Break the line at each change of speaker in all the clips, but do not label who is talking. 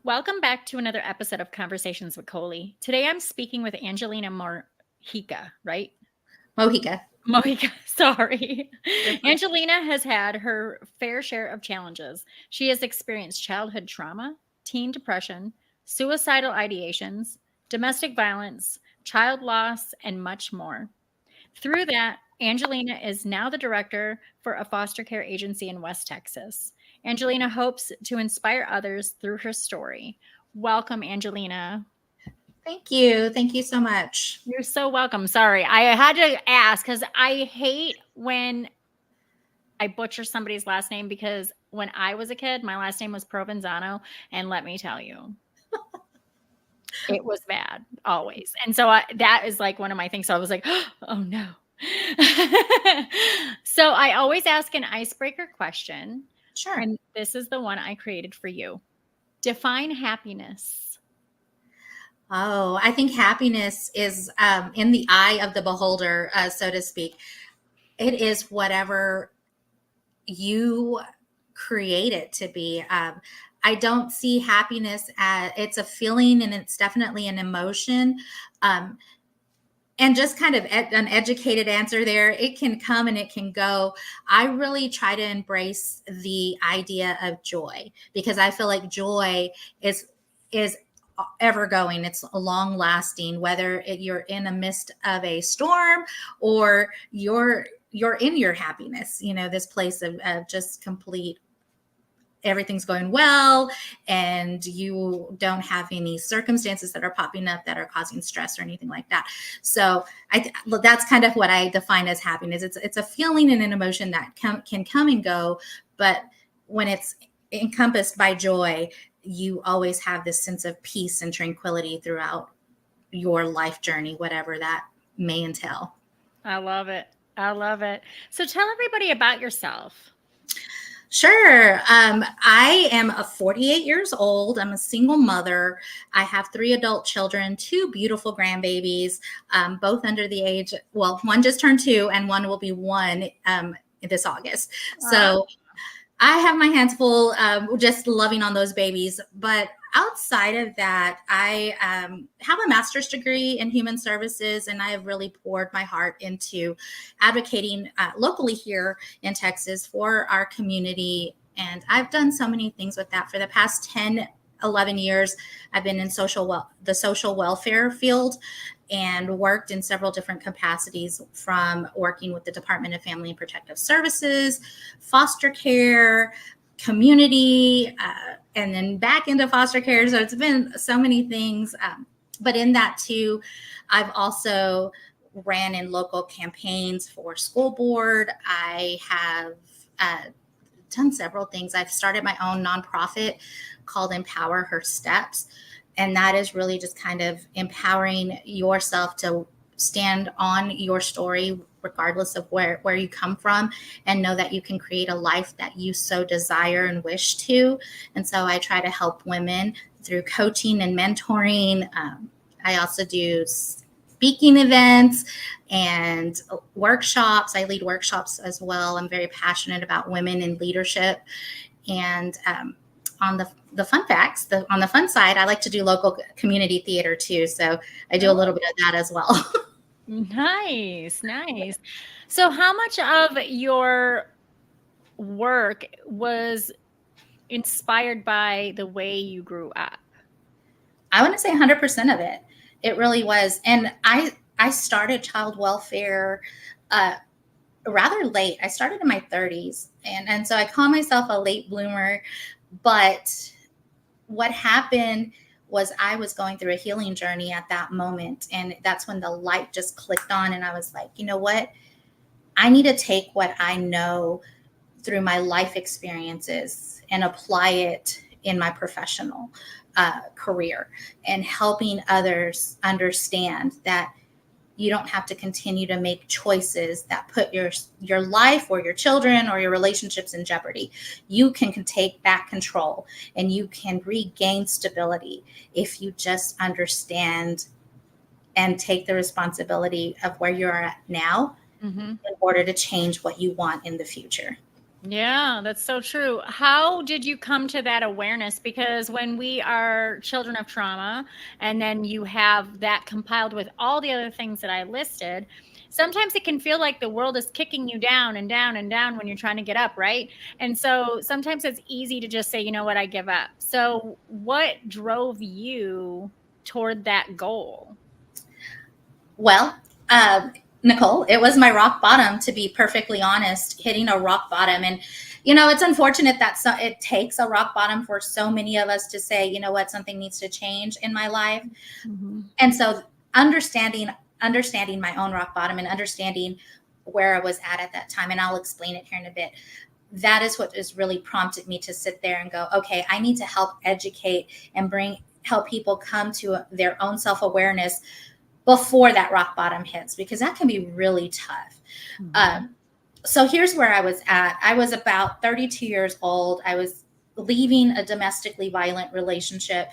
Welcome back to another episode of Conversations with Colie. Today I'm speaking with Angelina Morjica, right?
Mojica.
Mojica, sorry.
You're fine.
Angelina has had her fair share of challenges. She has experienced childhood trauma, teen depression, suicidal ideations, domestic violence, child loss, and much more. Through that, Angelina is now the director for a foster care agency in West Texas. Angelina hopes to inspire others through her story. Welcome, Angelina.
Thank you. Thank you so much.
You're so welcome. Sorry, I had to ask because I hate when I butcher somebody's last name because when I was a kid, my last name was Provenzano, and let me tell you, it was bad always. And so that is like one of my things. So I was like, oh no. So I always ask an icebreaker question.
Sure.
And this is the one I created for you. Define happiness.
Oh, I think happiness is in the eye of the beholder, so to speak. It is whatever you create it to be. I don't see happiness as it's a feeling and it's definitely an emotion. And just kind of an educated answer there. It can come and it can go. I really try to embrace the idea of joy because I feel like joy is ever going. It's long lasting, whether you're in the midst of a storm or you're in your happiness, this place of just complete everything's going well and you don't have any circumstances that are popping up that are causing stress or anything like that. So that's kind of what I define as happiness. It's a feeling and an emotion that can come and go, but when it's encompassed by joy, you always have this sense of peace and tranquility throughout your life journey, whatever that may entail.
I love it. I love it. So tell everybody about yourself.
Sure. I am 48 years old. I'm a single mother. I have 3 adult children, 2 beautiful grandbabies, both under the age, well, one just turned 2 and one will be 1 this August. So I have my hands full just loving on those babies. But outside of that, I have a master's degree in human services, and I have really poured my heart into advocating locally here in Texas for our community. And I've done so many things with that for the past 10, 11 years. I've been in the social welfare field and worked in several different capacities, from working with the Department of Family and Protective Services, foster care, community, and then back into foster care. So it's been so many things. But in that too, I've also ran in local campaigns for school board. I have done several things. I've started my own nonprofit called Empower Her Steps. And that is really just kind of empowering yourself to stand on your story, regardless of where you come from, and know that you can create a life that you so desire and wish to. And so I try to help women through coaching and mentoring. I also do speaking events and workshops. I lead workshops as well. I'm very passionate about women in leadership. And on the fun facts, on the fun side, I like to do local community theater too. So I do a little bit of that as well.
Nice. So how much of your work was inspired by the way you grew up?
I want to say 100% of it. It really was. And I started child welfare rather late. I started in my 30s. And so I call myself a late bloomer. But what happened was I was going through a healing journey at that moment. And that's when the light just clicked on. And I was like, you know what? I need to take what I know through my life experiences and apply it in my professional career, and helping others understand that you don't have to continue to make choices that put your life or your children or your relationships in jeopardy. You can take back control and you can regain stability if you just understand and take the responsibility of where you're at now in order to change what you want in the future.
Yeah, that's so true. How did you come to that awareness? Because when we are children of trauma, and then you have that compiled with all the other things that I listed, sometimes it can feel like the world is kicking you down and down and down when you're trying to get up, right? And so sometimes it's easy to just say, you know what, I give up. So, what drove you toward that goal?
Well, Nicole, it was my rock bottom, to be perfectly honest, hitting a rock bottom. And, it's unfortunate that it takes a rock bottom for so many of us to say, you know what, something needs to change in my life.
Mm-hmm.
And so understanding my own rock bottom and understanding where I was at that time, and I'll explain it here in a bit. That is what has really prompted me to sit there and go, okay, I need to help educate and help people come to their own self-awareness before that rock bottom hits, because that can be really tough.
Mm-hmm.
So here's where I was at. I was about 32 years old. I was leaving a domestically violent relationship.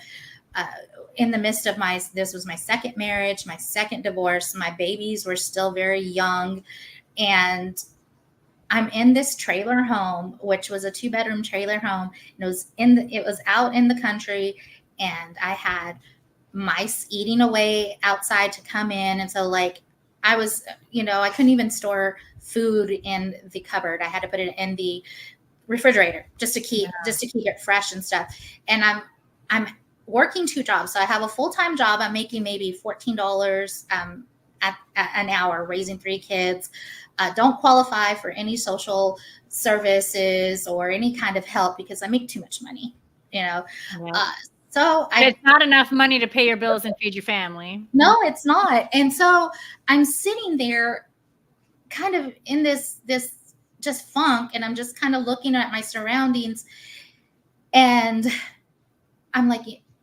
In the midst of this was my second marriage, my second divorce. My babies were still very young. And I'm in this trailer home, which was a 2-bedroom trailer home. And it was out in the country, and I had mice eating away outside to come in. And so I was, I couldn't even store food in the cupboard. I had to put it in the refrigerator just to keep it fresh and stuff. And I'm working 2 jobs. So I have a full-time job. I'm making maybe $14 at an hour, raising 3 kids. Don't qualify for any social services or any kind of help because I make too much money,
Yeah.
So
it's not enough money to pay your bills and feed your family.
No, it's not. And so I'm sitting there kind of in this just funk, and I'm just kind of looking at my surroundings, and I'm like,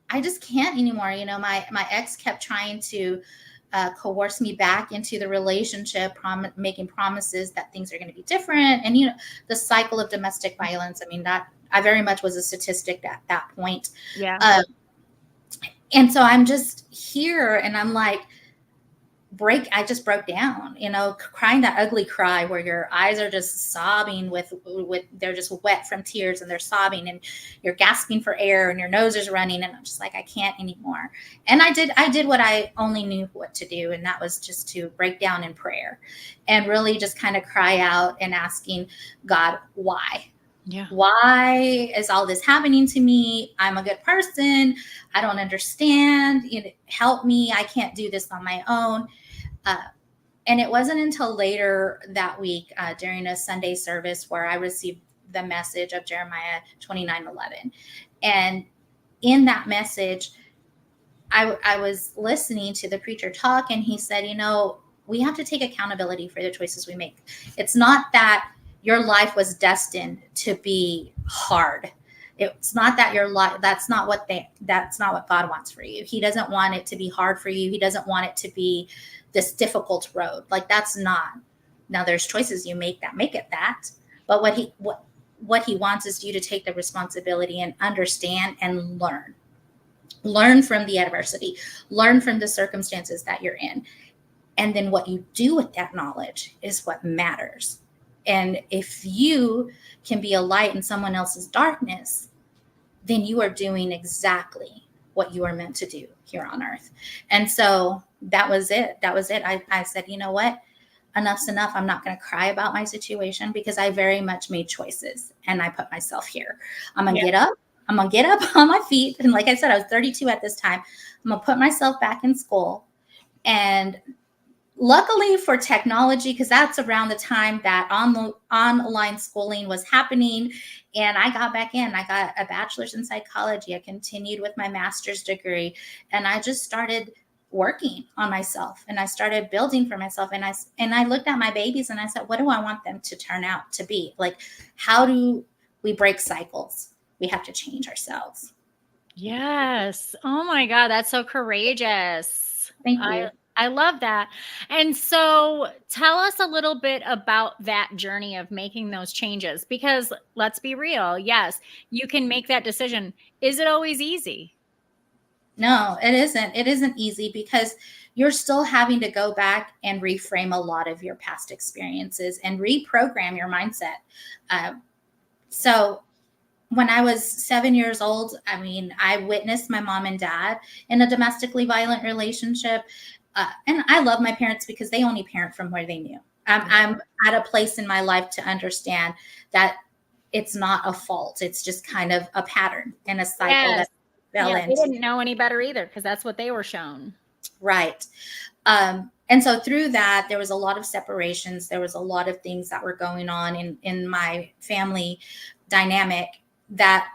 I just can't anymore. My ex kept trying to coerce me back into the relationship, making promises that things are going to be different. And, the cycle of domestic violence. I mean, that I very much was a statistic at that point.
Yeah.
And so I'm just here, and I'm like, I just broke down, crying that ugly cry where your eyes are just sobbing with they're just wet from tears, and they're sobbing, and you're gasping for air, and your nose is running. And I'm just like, I can't anymore. And I did what I only knew what to do. And that was just to break down in prayer and really just kind of cry out and asking God, why?
Yeah.
Why is all this happening to me? I'm a good person. I don't understand. Help me. I can't do this on my own. And it wasn't until later that week during a Sunday service where I received the message of Jeremiah 29:11. And in that message, I was listening to the preacher talk, and he said, we have to take accountability for the choices we make. It's not that your life was destined to be hard. It's not that your life, that's not what God wants for you. He doesn't want it to be hard for you. He doesn't want it to be this difficult road. That's not. Now there's choices you make that make it that, but what he wants is you to take the responsibility and understand and learn from the adversity, learn from the circumstances that you're in. And then what you do with that knowledge is what matters. And if you can be a light in someone else's darkness, then you are doing exactly what you are meant to do here on earth. And so that was it. I said, you know what? Enough's enough. I'm not going to cry about my situation, because I very much made choices, and I put myself here. I'm going to get up. I'm going to get up on my feet. And like I said, I was 32 at this time. I'm going to put myself back in school. And luckily for technology, because that's around the time that online schooling was happening, and I got back in. I got a bachelor's in psychology. I continued with my master's degree, and I just started working on myself, and I started building for myself. And I looked at my babies, and I said, what do I want them to turn out to be? How do we break cycles? We have to change ourselves.
Yes. Oh my God, that's so courageous.
Thank you.
I love that. And so tell us a little bit about that journey of making those changes, because let's be real. Yes, you can make that decision. Is it always easy?
No, it isn't. It isn't easy, because you're still having to go back and reframe a lot of your past experiences and reprogram your mindset. So when I was 7 years old, I mean, I witnessed my mom and dad in a domestically violent relationship. And I love my parents because they only parent from where they knew. I'm at a place in my life to understand that it's not a fault. It's just kind of a pattern and a cycle
Yes.
that fell
Yeah, they
into.
didn't know any better either because that's what they were shown.
Right. And so through that, there was a lot of separations. There was a lot of things that were going on in my family dynamic that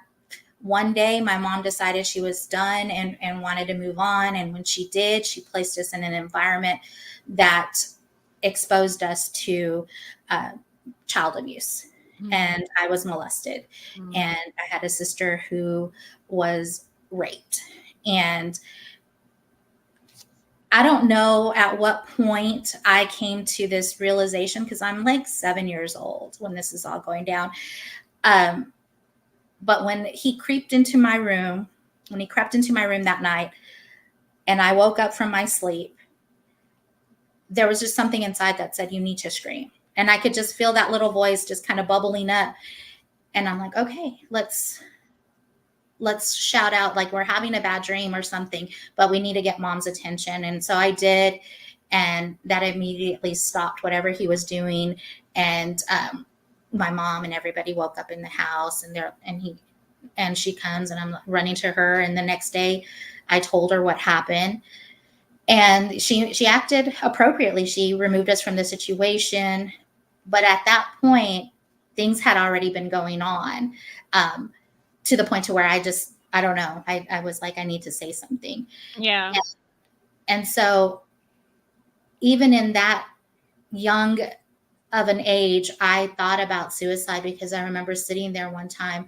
one day my mom decided she was done and wanted to move on. And when she did, she placed us in an environment that exposed us to uh, child abuse. And I was molested. And I had a sister who was raped. And I don't know at what point I came to this realization because I'm like 7 years old when this is all going down. But when he crept into my room, that night, and I woke up from my sleep, there was just something inside that said, "You need to scream." And I could just feel that little voice just kind of bubbling up. And I'm like, okay, let's shout out like we're having a bad dream or something, but we need to get mom's attention. And so I did. And that immediately stopped whatever he was doing. And my mom and everybody woke up in the house, and she comes, and I'm running to her. And the next day I told her what happened. And she acted appropriately. She removed us from the situation. But at that point, things had already been going on, to the point to where I don't know. I was like, I need to say something.
Yeah.
And so even in that young of an age, I thought about suicide because I remember sitting there one time.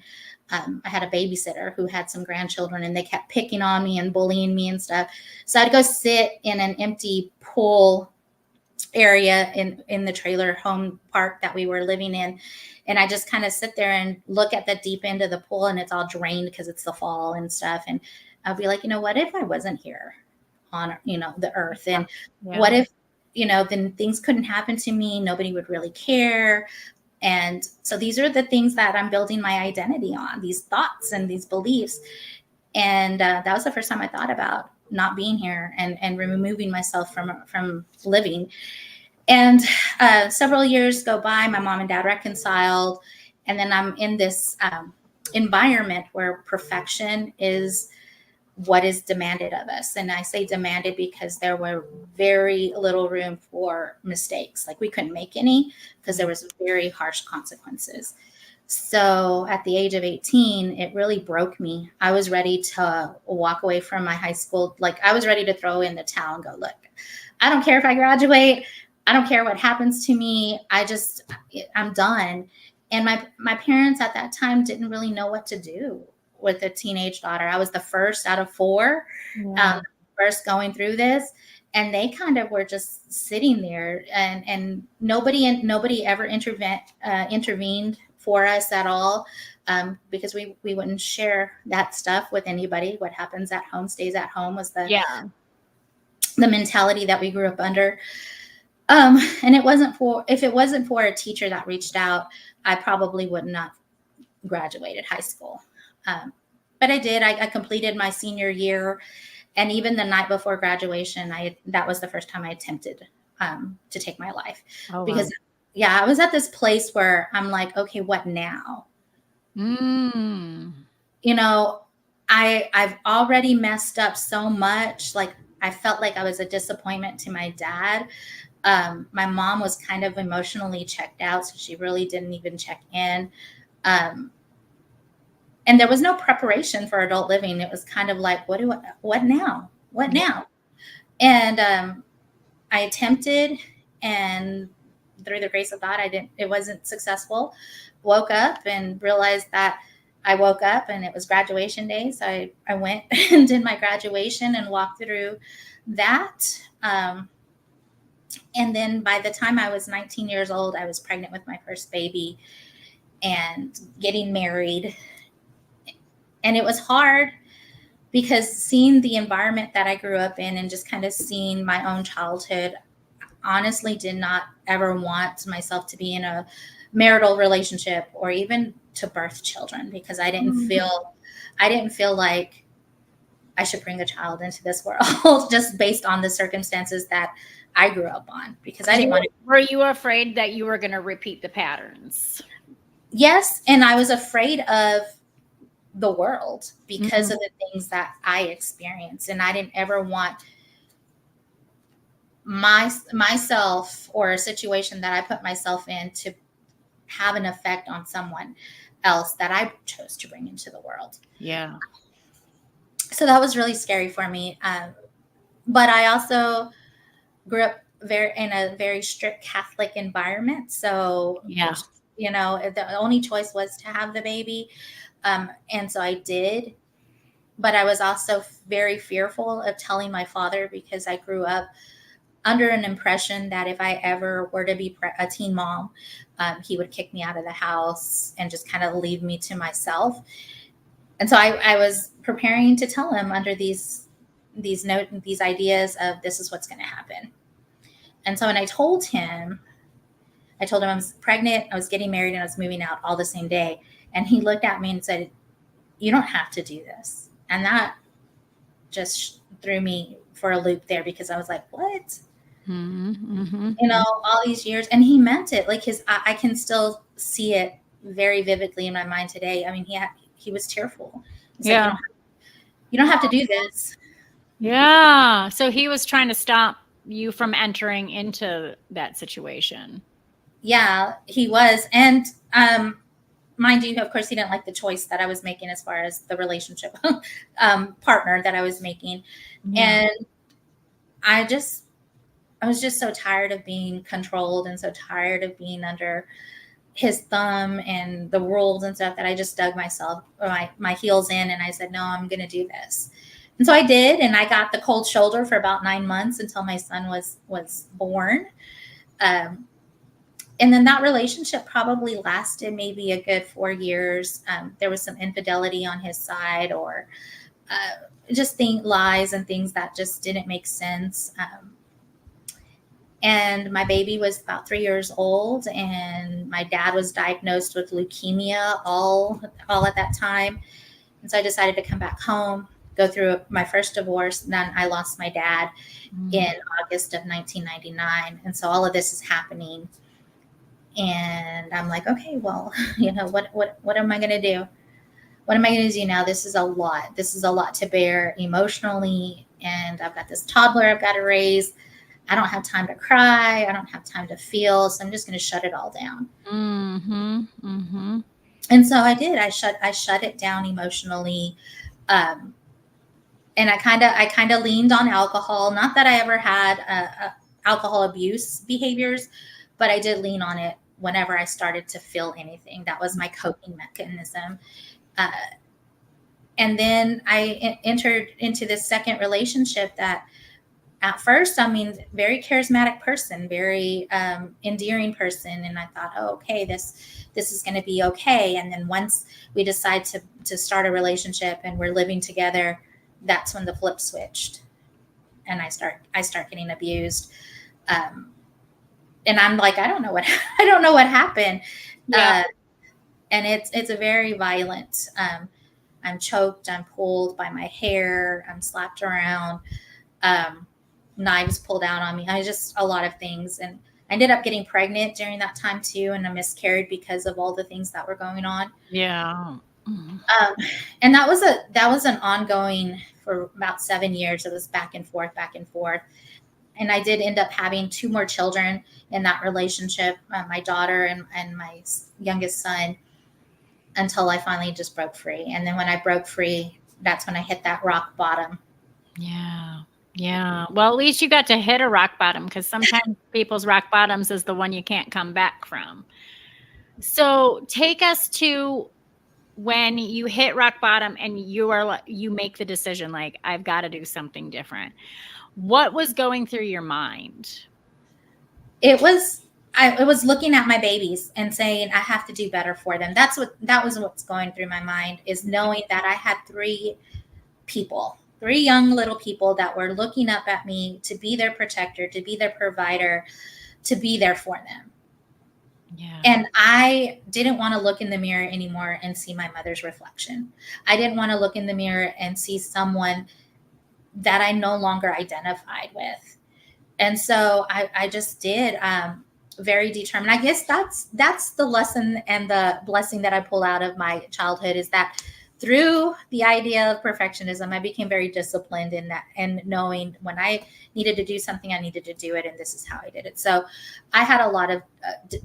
I had a babysitter who had some grandchildren, and they kept picking on me and bullying me and stuff. So I'd go sit in an empty pool area in the trailer home park that we were living in. And I just kind of sit there and look at the deep end of the pool, and it's all drained because it's the fall and stuff. And I'll be like, what if I wasn't here on, the earth? And what if, then things couldn't happen to me. Nobody would really care. And so these are the things that I'm building my identity on, these thoughts and these beliefs. And that was the first time I thought about not being here and removing myself from living. And several years go by, my mom and dad reconciled. And then I'm in this environment where perfection is what is demanded of us. And I say demanded because there were very little room for mistakes. Like we couldn't make any because there was very harsh consequences. So at the age of 18, it really broke me. I was ready to walk away from my high school. Like I was ready to throw in the towel and go, look, I don't care if I graduate. I don't care what happens to me. I'm done. And my parents at that time didn't really know what to do with a teenage daughter. I was the first out of four, first going through this. And they kind of were just sitting there, and nobody ever intervened for us at all, because we wouldn't share that stuff with anybody. What happens at home stays at home was the mentality that we grew up under. And if it wasn't for a teacher that reached out, I probably would not graduated high school. But I did. I completed my senior year. And even the night before graduation, that was the first time I attempted to take my life. Because, I was at this place where I'm like, okay, what now? I've already messed up so much. Like I felt like I was a disappointment to my dad. My mom was kind of emotionally checked out, so she really didn't even check in. And there was no preparation for adult living. It was kind of like, what now? What now? And I attempted, and through the grace of God, it wasn't successful. Woke up and realized that I woke up and it was graduation day. So I went and did my graduation and walked through that. And then by the time I was 19 years old, I was pregnant with my first baby and getting married. And it was hard because seeing the environment that I grew up in and just kind of seeing my own childhood, honestly did not ever want myself to be in a marital relationship or even to birth children, because I didn't feel like I should bring a child into this world just based on the circumstances that I grew up on, because I didn't want to.
Were you afraid that you were going to repeat the patterns?
Yes, and I was afraid of the world because
Mhm.
of the things that I experienced, and I didn't ever want myself or a situation that I put myself in to have an effect on someone else that I chose to bring into the world.
Yeah.
So that was really scary for me. But I also grew up in a very strict Catholic environment. So,
Yeah.
the only choice was to have the baby. And so I did. But I was also very fearful of telling my father, because I grew up under an impression that if I ever were to be a teen mom, he would kick me out of the house and just kind of leave me to myself. And so I was preparing to tell him under these ideas of this is what's going to happen. And so when I told him I was pregnant, I was getting married, and I was moving out all the same day. And he looked at me and said, "You don't have to do this." And that just threw me for a loop there, because I was like, what?
Mm-hmm.
All these years. And he meant it. Like I can still see it very vividly in my mind today. I mean, he was tearful. He's like,
Yeah.
you don't have to do this.
Yeah. So he was trying to stop you from entering into that situation.
Yeah, he was. And mind you, of course, he didn't like the choice that I was making as far as the relationship partner that I was making.
Yeah.
And I was just so tired of being controlled and so tired of being under his thumb and the rules and stuff, that I just dug my heels in, and I said, no, I'm going to do this. And so I did, and I got the cold shoulder for about 9 months until my son was born. And then that relationship probably lasted maybe a good 4 years. There was some infidelity on his side, or just lies and things that just didn't make sense. And my baby was about 3 years old, and my dad was diagnosed with leukemia all at that time. And so I decided to come back home, go through my first divorce. And then I lost my dad in August of 1999. And so all of this is happening. And I'm like, okay, well, what am I going to do? What am I going to do now? This is a lot. This is a lot to bear emotionally. And I've got this toddler I've got to raise. I don't have time to cry. I don't have time to feel. So I'm just going to shut it all down.
Mm-hmm. Mm-hmm.
And so I did. I shut it down emotionally. And I kind of leaned on alcohol. Not that I ever had alcohol abuse behaviors, but I did lean on it whenever I started to feel anything. That was my coping mechanism. And then I entered into this second relationship that, at first, I mean, very charismatic person, very endearing person. And I thought, oh, okay, this is going to be okay. And then once we decide to start a relationship and we're living together, that's when the flip switched. And I start getting abused. And I'm like, I don't know what happened.
Yeah.
And it's a very violent. I'm choked. I'm pulled by my hair. I'm slapped around. Knives pulled out on me. A lot of things. And I ended up getting pregnant during that time too, and I miscarried because of all the things that were going on.
Yeah.
And that was an ongoing for about 7 years. It was back and forth. And I did end up having 2 more children in that relationship, my daughter and my youngest son, until I finally just broke free. And then when I broke free, that's when I hit that rock bottom.
Yeah. Yeah. Well, at least you got to hit a rock bottom, because sometimes people's rock bottoms is the one you can't come back from. So take us to when you hit rock bottom and you make the decision, like, I've got to do something different. What was going through your mind?
It was looking at my babies and saying, I have to do better for them. That was what's going through my mind, is knowing that I had 3 young little people that were looking up at me to be their protector, to be their provider, to be there for them.
Yeah.
And I didn't want to look in the mirror anymore and see my mother's reflection. I didn't want to look in the mirror and see someone that I no longer identified with. And so I just did, very determined. I guess that's the lesson and the blessing that I pull out of my childhood, is that through the idea of perfectionism, I became very disciplined in that, and knowing when I needed to do something, I needed to do it, and this is how I did it. So I had a lot of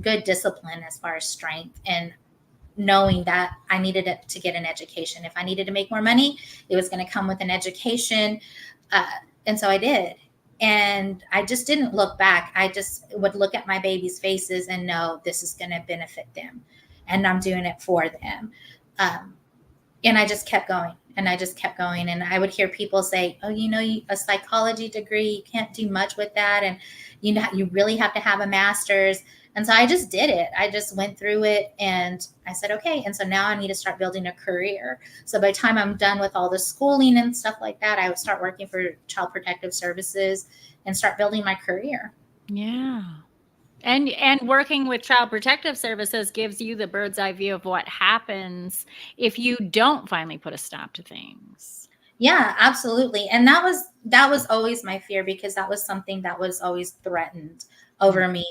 good discipline as far as strength, and knowing that I needed it to get an education. If I needed to make more money, it was going to come with an education. Uh, and so I did. And I just didn't look back. I just would look at my babies' faces and know this is going to benefit them. And I'm doing it for them. Um, and I just kept going, and I just kept going. And I would hear people say, oh, a psychology degree, you can't do much with that. And, you really have to have a master's. And so I just did it. I just went through it, and I said, okay. And so now I need to start building a career. So by the time I'm done with all the schooling and stuff like that, I would start working for Child Protective Services and start building my career.
Yeah. And working with Child Protective Services gives you the bird's eye view of what happens if you don't finally put a stop to things.
Yeah, absolutely. And that was always my fear, because that was something that was always threatened over me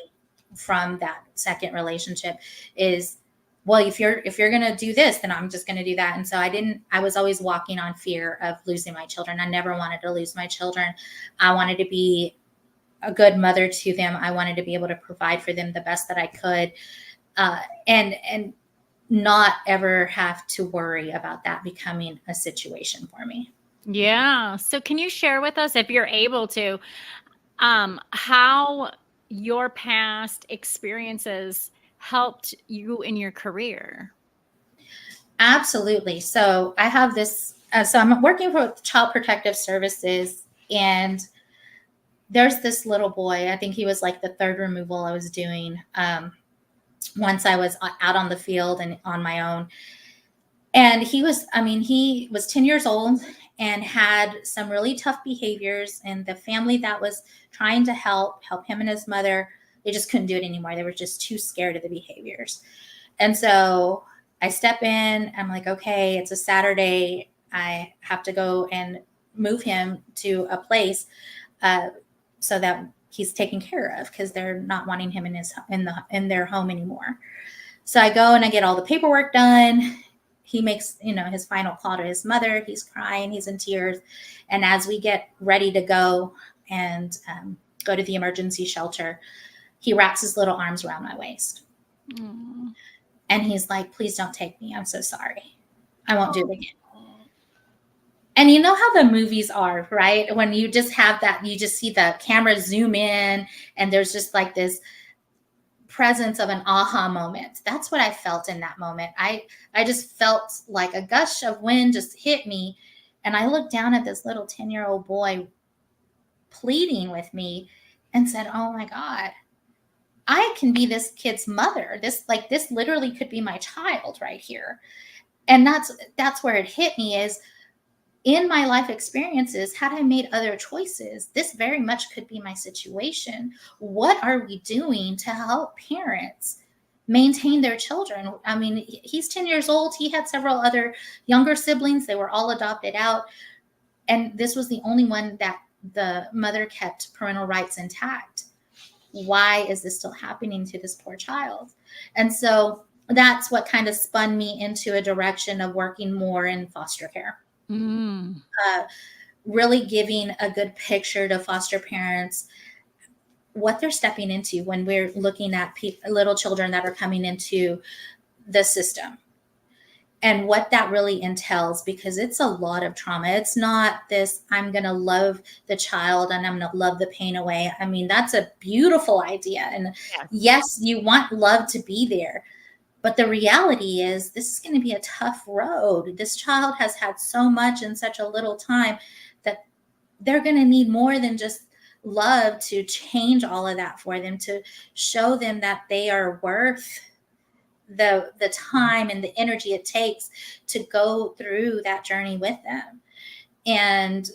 from that second relationship, is, well, if you're going to do this, then I'm just going to do that. And so I was always walking on fear of losing my children. I never wanted to lose my children. I wanted to be a good mother to them. I wanted to be able to provide for them the best that I could. And not ever have to worry about that becoming a situation for me.
Yeah. So can you share with us, if you're able to, how your past experiences helped you in your career?
Absolutely. So I have this. So I'm working for Child Protective Services, and there's this little boy. I think he was like the third removal I was doing. Once I was out on the field and on my own, and he was 10 years old and had some really tough behaviors. And the family that was trying to help him and his mother, they just couldn't do it anymore. They were just too scared of the behaviors. And so I step in. I'm like, okay, it's a Saturday. I have to go and move him to a place, uh, so that he's taken care of, because they're not wanting him in their home anymore. So I go and I get all the paperwork done. He makes, his final call to his mother. He's crying. He's in tears. And as we get ready to go and go to the emergency shelter, he wraps his little arms around my waist.
Mm.
And he's like, please don't take me. I'm so sorry. I won't do it again. And you know how the movies are, right? When you just have that, you just see the camera zoom in, and there's just like this presence of an aha moment. That's what I felt in that moment. I just felt like a gush of wind just hit me. And I looked down at this little 10-year-old boy pleading with me, and said, oh my God, I can be this kid's mother. This literally could be my child right here. And that's where it hit me, is in my life experiences, had I made other choices, this very much could be my situation. What are we doing to help parents maintain their children? I mean, he's 10 years old. He had several other younger siblings. They were all adopted out. And this was the only one that the mother kept parental rights intact. Why is this still happening to this poor child? And so that's what kind of spun me into a direction of working more in foster care.
Mm.
Really giving a good picture to foster parents what they're stepping into when we're looking at little children that are coming into the system, and what that really entails, because it's a lot of trauma. It's not this, I'm going to love the child and I'm going to love the pain away. I mean, that's a beautiful idea. And
Yes.
yes, you want love to be there. But the reality is, this is going to be a tough road. This child has had so much in such a little time that they're going to need more than just love to change all of that for them, to show them that they are worth the time and the energy it takes to go through that journey with them. And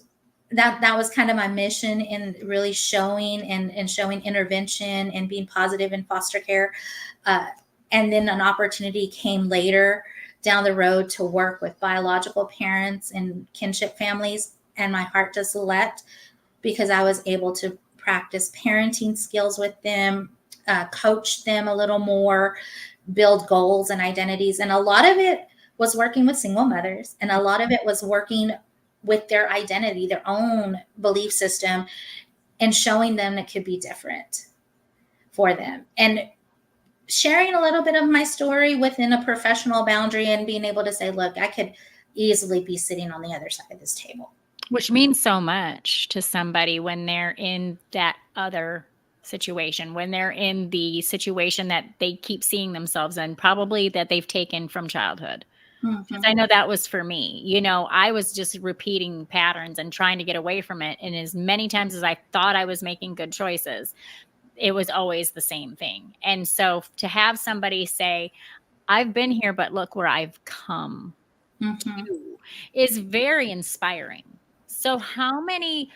that was kind of my mission in really showing and showing intervention and being positive in foster care. And then an opportunity came later down the road to work with biological parents and kinship families. And my heart just leapt because I was able to practice parenting skills with them, coach them a little more, build goals and identities. And a lot of it was working with single mothers, and a lot of it was working with their identity, their own belief system, and showing them it could be different for them. And sharing a little bit of my story within a professional boundary and being able to say, look, I could easily be sitting on the other side of this table.
Which means so much to somebody when they're in that other situation, when they're in the situation that they keep seeing themselves in, probably that they've taken from childhood. Because I know that was for me. You know, I was just repeating patterns and trying to get away from it. And as many times as I thought I was making good choices, it was always the same thing. And so to have somebody say, I've been here, but look where I've come to, is very inspiring. So how many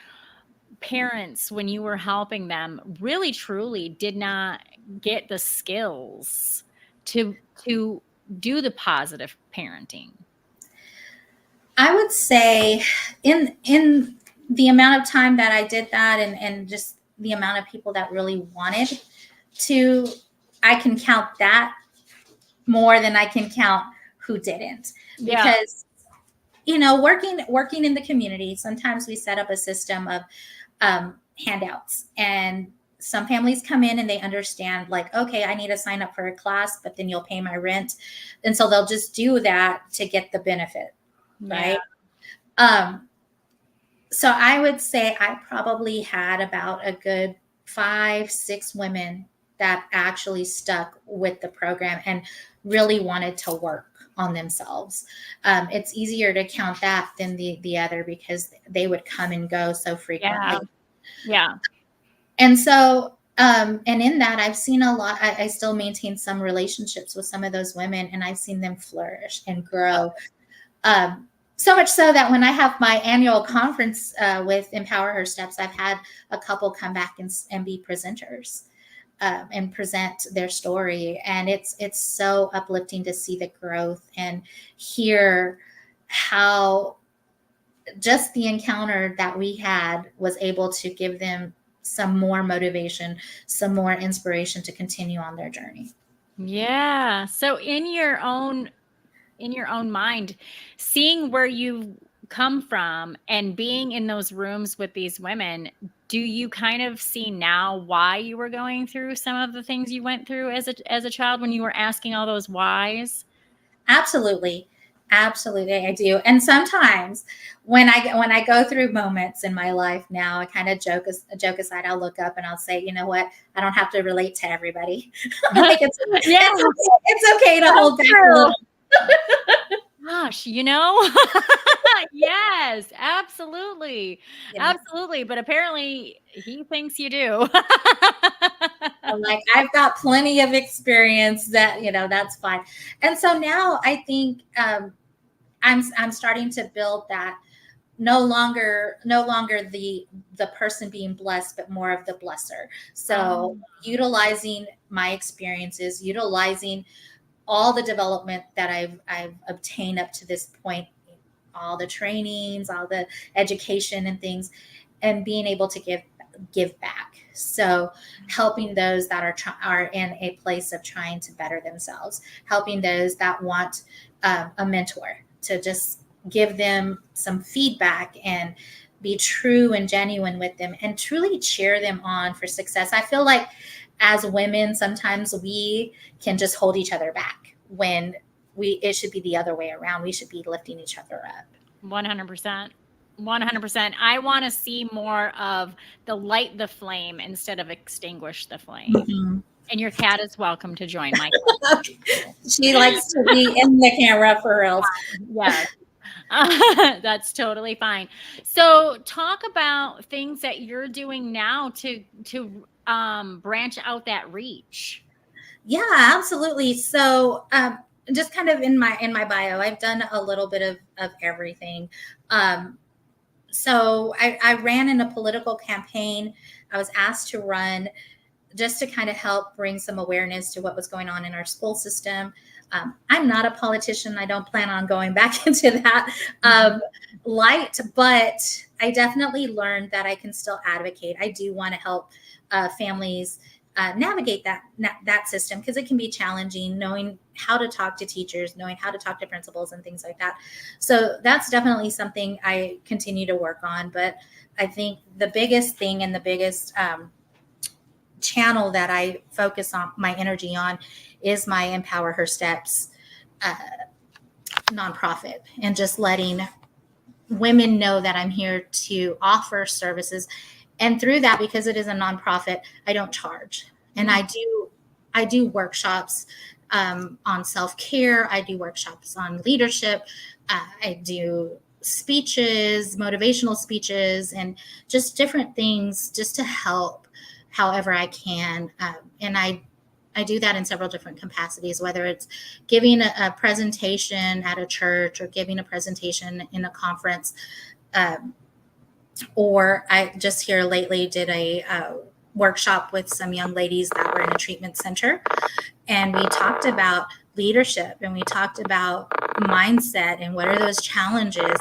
parents, when you were helping them, really truly did not get the skills to do the positive parenting?
I would say in the amount of time that I did that, and just the amount of people that really wanted to, I can count that more than I can count who didn't.
Yeah.
Because you know, working in the community, sometimes we set up a system of handouts, and some families come in and they understand, like, okay, I need to sign up for a class, but then you'll pay my rent, and so they'll just do that to get the benefit, right? So I would say I probably had about a good 5-6 women that actually stuck with the program and really wanted to work on themselves. It's easier to count that than the other, because they would come and go so frequently.
Yeah.
And so, and in that, I've seen a lot. I still maintain some relationships with some of those women, and I've seen them flourish and grow. So much so that when I have my annual conference with Empower Her Steps, I've had a couple come back and be presenters. And present their story, and it's so uplifting to see the growth and hear how just the encounter that we had was able to give them some more motivation, some more inspiration to continue on their journey.
Yeah. So in your own mind, seeing where you come from and being in those rooms with these women, do you kind of see now why you were going through some of the things you went through as a child when you were asking all those whys?
Absolutely. Absolutely, I do. And sometimes when I go through moments in my life now, I kind of joke aside, I'll look up and I'll say, you know what? I don't have to relate to everybody. Like it's okay to hold back a little.
Gosh, you know? Yes, absolutely.
Yeah.
Absolutely. But apparently he thinks you do.
Like, I've got plenty of experience that, you know, that's fine. And so now I think I'm starting to build that no longer the person being blessed, but more of the blesser. So utilizing my experiences, utilizing all the development that I've obtained up to this point, all the trainings, all the education and things, and being able to give back. So helping those that are in a place of trying to better themselves, helping those that want a mentor to just give them some feedback and be true and genuine with them and truly cheer them on for success. I feel like as women, sometimes we can just hold each other back when it should be the other way around. We should be lifting each other up.
100%. 100%. I want to see more of the light the flame instead of extinguish the flame.
Mm-hmm.
And your cat is welcome to join my
She likes to be in the camera for real.
Yes. That's totally fine. So talk about things that you're doing now to branch out that reach.
Yeah, absolutely. So just kind of in my bio, I've done a little bit of everything. So I ran in a political campaign. I was asked to run just to kind of help bring some awareness to what was going on in our school system. I'm not a politician. I don't plan on going back into that light, but I definitely learned that I can still advocate. I do want to help families navigate that system, because it can be challenging knowing how to talk to teachers, knowing how to talk to principals and things like that. So that's definitely something I continue to work on. But I think the biggest thing and the biggest channel that I focus on my energy on is my Empower Her Steps uh, nonprofit, and just letting women know that I'm here to offer services. And through that, because it is a nonprofit, I don't charge. And I do workshops on self-care. I do workshops on leadership. I do speeches, motivational speeches, and just different things just to help however I can. And I do that in several different capacities, whether it's giving a presentation at a church or giving a presentation in a conference. Or I just here lately did a workshop with some young ladies that were in a treatment center. And we talked about leadership, and we talked about mindset and what are those challenges.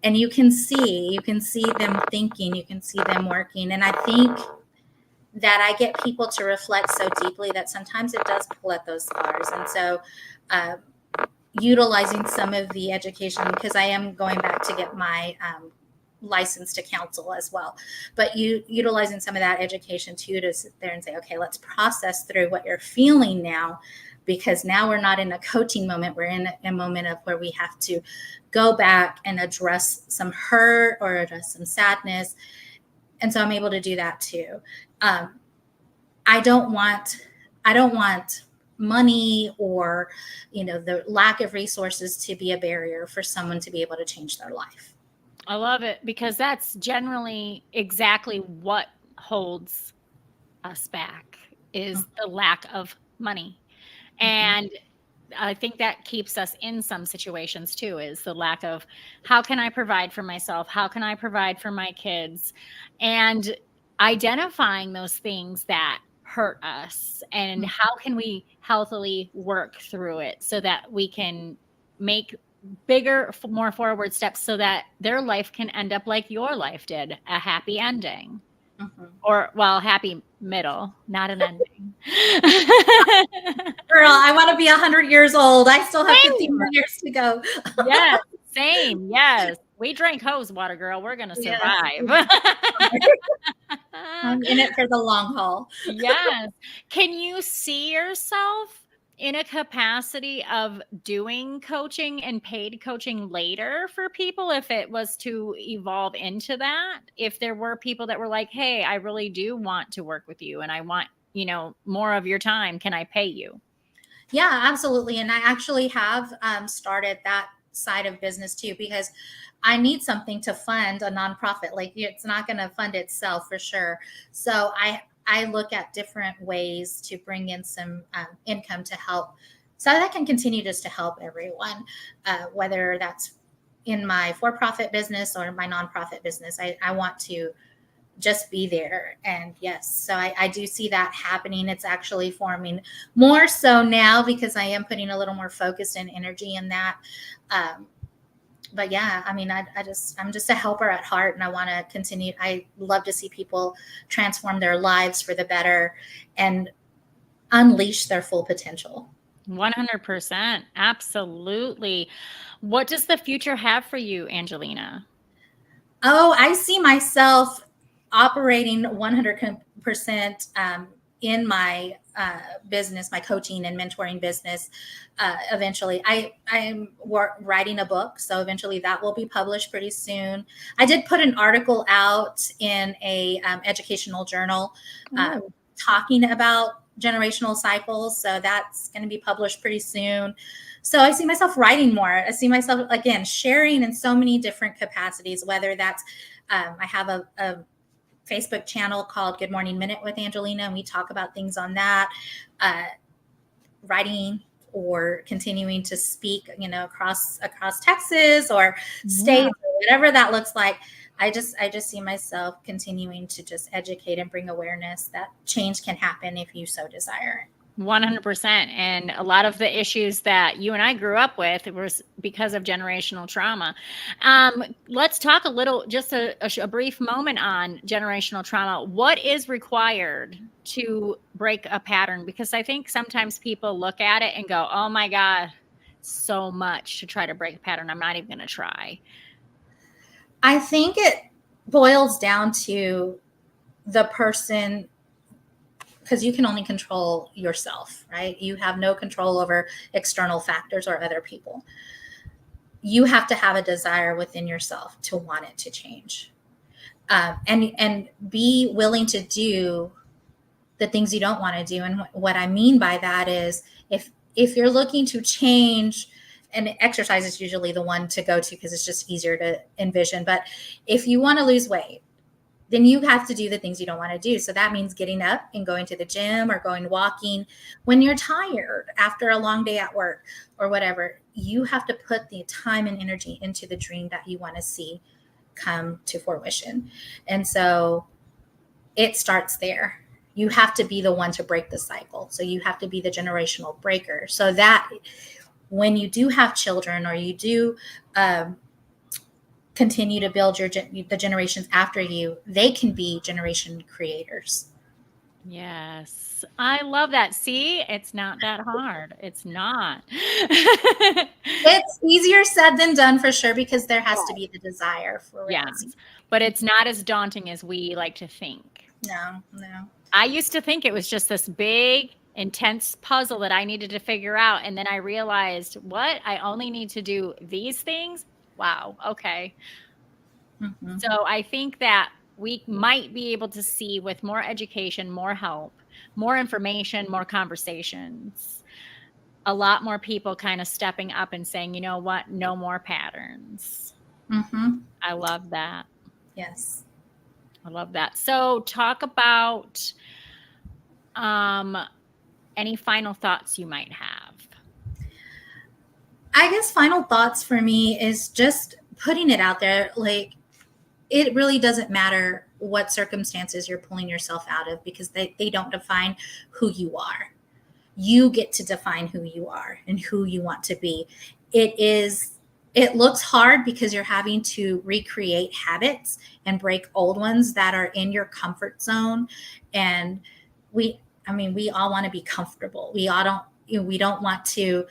And you can see them thinking, you can see them working. And I think that I get people to reflect so deeply that sometimes it does pull at those scars. And so utilizing some of the education, because I am going back to get my license to counsel as well, but utilizing some of that education too, to sit there and say, okay, let's process through what you're feeling now, because now we're not in a coaching moment. We're in a moment of where we have to go back and address some hurt or address some sadness. And so I'm able to do that too. I don't want money or, the lack of resources to be a barrier for someone to be able to change their life.
I love it, because that's generally exactly what holds us back, is the lack of money. And I think that keeps us in some situations too, is the lack of, how can I provide for myself? How can I provide for my kids? And identifying those things that hurt us, and how can we healthily work through it so that we can make bigger, more forward steps, so that their life can end up like your life did, a happy ending. Or, well, happy middle, not an ending.
Girl, I want to be 100 years old. I still have 50 more years to go.
Yes, same. Yes. We drink hose water, girl. We're going to survive.
Yes. I'm in it for the long haul.
Yes. Can you see yourself in a capacity of doing coaching and paid coaching later for people, if it was to evolve into that? If there were people that were like, hey, I really do want to work with you and I want, more of your time. Can I pay you?
Yeah, absolutely. And I actually have started that side of business too, because I need something to fund a nonprofit. Like, it's not going to fund itself for sure. So I look at different ways to bring in some income to help, so that I can continue just to help everyone, whether that's in my for-profit business or my nonprofit business. I want to just be there. And yes, so I do see that happening. It's actually forming more so now, because I am putting a little more focus and energy in that. But yeah, I mean, I'm just a helper at heart, and I want to continue. I love to see people transform their lives for the better and unleash their full potential.
100%. Absolutely. What does the future have for you, Angelina?
Oh, I see myself operating 100% in my business, my coaching and mentoring business. Eventually, I'm writing a book, so eventually that will be published pretty soon. I did put an article out in a educational journal talking about generational cycles, so that's going to be published pretty soon. So I see myself writing more. I see myself, again, sharing in so many different capacities, whether that's I have a Facebook channel called Good Morning Minute with Angelina, and we talk about things on that. Writing, or continuing to speak, across Texas or
Yeah.
states or whatever that looks like. I just see myself continuing to just educate and bring awareness that change can happen if you so desire.
100%. And a lot of the issues that you and I grew up with was because of generational trauma. Let's talk a little, just a brief moment on generational trauma. What is required to break a pattern? Because I think sometimes people look at it and go, oh my God, so much to try to break a pattern. I'm not even going to try.
I think it boils down to the person, because you can only control yourself, right? You have no control over external factors or other people. You have to have a desire within yourself to want it to change, and be willing to do the things you don't want to do. And what I mean by that is, if you're looking to change, and exercise is usually the one to go to because it's just easier to envision. But if you want to lose weight, then you have to do the things you don't want to do. So that means getting up and going to the gym or going walking when you're tired after a long day at work or whatever. You have to put the time and energy into the dream that you want to see come to fruition. And so it starts there. You have to be the one to break the cycle. So you have to be the generational breaker, so that when you do have children, or you do continue to build the generations after you, they can be generation creators.
Yes, I love that. See, it's not that hard. It's not.
It's easier said than done, for sure, because there has to be the desire for
Yes,
realizing.
but it's not as daunting as we like to think.
No.
I used to think it was just this big, intense puzzle that I needed to figure out. And then I realized, what? I only need to do these things? Wow. Okay.
Mm-hmm.
So I think that we might be able to see, with more education, more help, more information, more conversations, a lot more people kind of stepping up and saying, you know what? No more patterns.
Mm-hmm.
I love that.
Yes.
I love that. So talk about any final thoughts you might have.
I guess final thoughts for me is just putting it out there. Like, it really doesn't matter what circumstances you're pulling yourself out of, because they don't define who you are. You get to define who you are and who you want to be. It looks hard because you're having to recreate habits and break old ones that are in your comfort zone. And we all want to be comfortable. We don't want to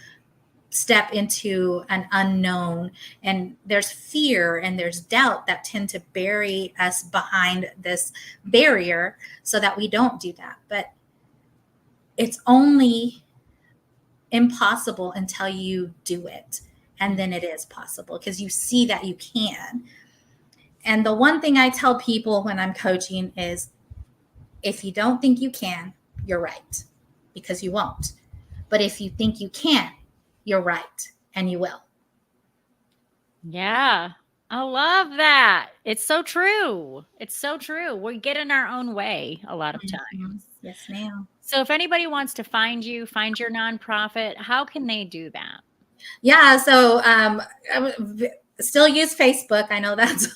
step into an unknown, and there's fear and there's doubt that tend to bury us behind this barrier so that we don't do that. But it's only impossible until you do it, and then it is possible because you see that you can. And the one thing I tell people when I'm coaching is, if you don't think you can, you're right, because you won't. But if you think you can, you're right, and you will.
Yeah. I love that. It's so true. It's so true. We get in our own way a lot of times.
Yes, ma'am.
So if anybody wants to find you, find your nonprofit, how can they do that?
Yeah. So I still use Facebook. I know that's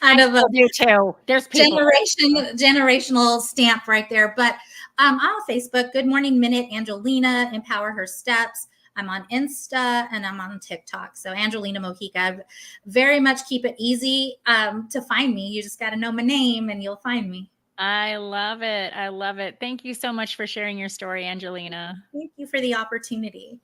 kind of a
You too. There's people.
generational stamp right there. But I'm on Facebook. Good Morning Minute, Angelina, Empower Her Steps. I'm on Insta and I'm on TikTok. So Angelina Morjica. I very much keep it easy to find me. You just got to know my name and you'll find me.
I love it. I love it. Thank you so much for sharing your story, Angelina.
Thank you for the opportunity.